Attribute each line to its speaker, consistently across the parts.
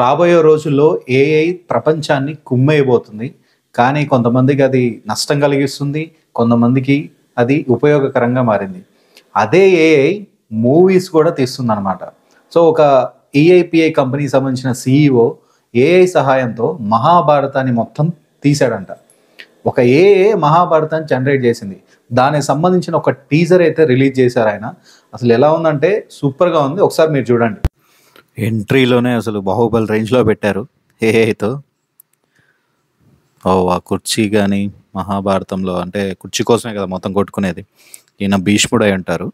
Speaker 1: రాబోయే రోజుల్లో ఏఐ ప్రపంచాన్ని కుమ్మేయబోతుంది. కానీ కొంతమందికి అది నష్టం కలిగిస్తుంది. కొంతమందికి అది ఉపయోగకరంగా మారింది. అదే ఏఐ మూవీస్ కూడా తీస్తుందనమాట. సో, ఒక ఈఐపీఐ కంపెనీకి సంబంధించిన సీఈఓ ఏఐ సహాయంతో మహాభారతాన్ని మొత్తం తీశాడంట. ఒక ఏఐ మహాభారతాన్ని జనరేట్ చేసింది. దానికి సంబంధించిన ఒక టీజర్ అయితే రిలీజ్ చేశారు ఆయన. అసలు ఎలా ఉందంటే సూపర్‌గా ఉంది. ఒకసారి మీరు చూడండి. ఎంట్రీలోనే అసలు 'బాహుబలి' రేంజ్‌లో పెట్టారు ఏఐతో. ఆ కుర్చీ గాని, మహాభారతంలో అంటే కుర్చీ కోసమే కదా మొత్తం కొట్టుకునేది. ఈయన భీష్ముడు అయి ఉంటారు.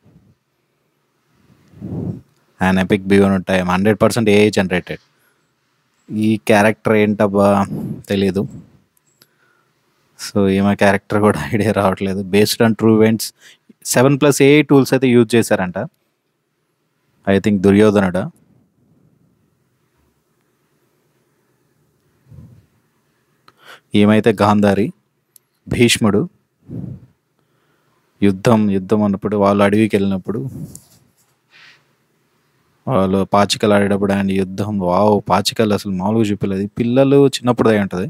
Speaker 1: ఆయన epic beyond time 100% AI generated. ఈ క్యారెక్టర్ ఏంటబ్బా తెలీదు. సో, ఈమె క్యారెక్టర్ కూడా ఐడియా రావట్లేదు. Based on true events 7+ AI tools అయితే యూజ్ చేశారంట. ఐ థింక్ దుర్యోధనుడా? ఈమైతే గాంధారి, భీష్ముడు. యుద్ధం అన్నప్పుడు వాళ్ళు అడవికి వెళ్ళినప్పుడు వాళ్ళు పాచికలు ఆడేటప్పుడు అండ్ యుద్ధం. వావ్! పాచికలు అసలు మామూలుగా చూపిలేదు. పిల్లలు చిన్నప్పుడు అయి ఉంటుంది.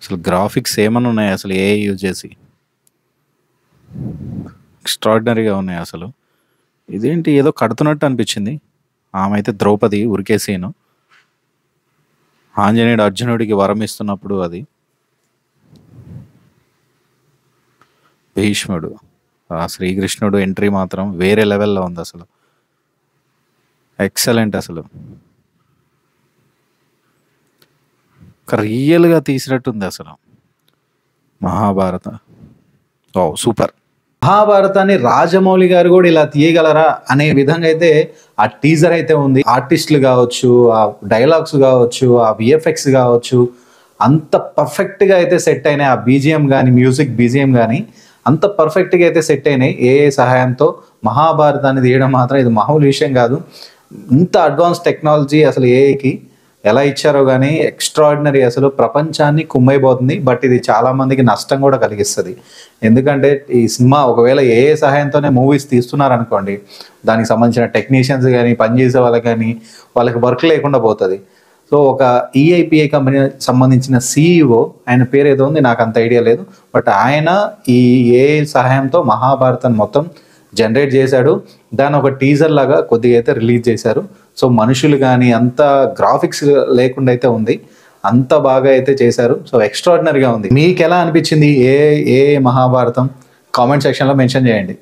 Speaker 1: అసలు గ్రాఫిక్స్ ఏమన్నా ఉన్నాయి అసలు ఏఐ యూజ్ చేసి? ఎక్స్ట్రాడినరీగా ఉన్నాయి అసలు. ఇదేంటి ఏదో కడుతున్నట్టు అనిపించింది. ఆమె అయితే ద్రౌపది ఉరికే సీను. ఆంజనేయుడు అర్జునుడికి వరం ఇస్తున్నప్పుడు అది. భీష్ముడు, ఆ శ్రీకృష్ణుడు ఎంట్రీ మాత్రం వేరే లెవెల్లో ఉంది అసలు. ఎక్సలెంట్ అసలు. ఒక రియల్గా తీసినట్టుంది అసలు మహాభారత. ఓ సూపర్. మహాభారతాన్ని రాజమౌళి గారు కూడా ఇలా తీయగలరా అనే విధంగా అయితే ఆ టీజర్ అయితే ఉంది. ఆర్టిస్టులు కావచ్చు, ఆ డైలాగ్స్ కావచ్చు, ఆ విఎఫ్ఎక్స్ కావచ్చు, అంత పర్ఫెక్ట్గా అయితే సెట్ అయినాయి. ఆ బీజిఎం కానీ, మ్యూజిక్ బీజిఎం కానీ అంత పర్ఫెక్ట్గా అయితే సెట్ అయినాయి. ఏఐ సహాయంతో మహాభారతాన్ని తీయడం మాత్రం ఇది మామూలు విషయం కాదు. ఇంత అడ్వాన్స్ టెక్నాలజీ అసలు ఏఐకి ఎలా ఇచ్చారో కానీ ఎక్స్ట్రాడినరీ. అసలు ప్రపంచాన్ని కుమ్మైపోతుంది. బట్ ఇది చాలామందికి నష్టం కూడా కలిగిస్తుంది. ఎందుకంటే ఈ సినిమా ఒకవేళ ఏఐ సహాయంతోనే మూవీస్ తీస్తున్నారనుకోండి, దానికి సంబంధించిన టెక్నీషియన్స్ కానీ, పనిచేసే వాళ్ళకి కానీ వాళ్ళకి వర్క్ లేకుండా పోతుంది. సో, ఒక ఈఐపీఐ కంపెనీ సంబంధించిన సీఈఓ, ఆయన పేరు ఏదో ఉంది, నాకు అంత ఐడియా లేదు. బట్ ఆయన ఈ ఏఐ సహాయంతో మహాభారతం మొత్తం జనరేట్ చేశాడు. దాన్ని ఒక టీజర్ లాగా కొద్దిగా అయితే రిలీజ్ చేశారు. సో, మనుషులు కానీ అంత గ్రాఫిక్స్ లేకుండా అయితే ఉంది. అంత బాగా అయితే చేశారు. సో, ఎక్స్ట్రాడినరీగా ఉంది. మీకు ఎలా అనిపించింది ఏ మహాభారతం? కామెంట్ సెక్షన్లో మెన్షన్ చేయండి.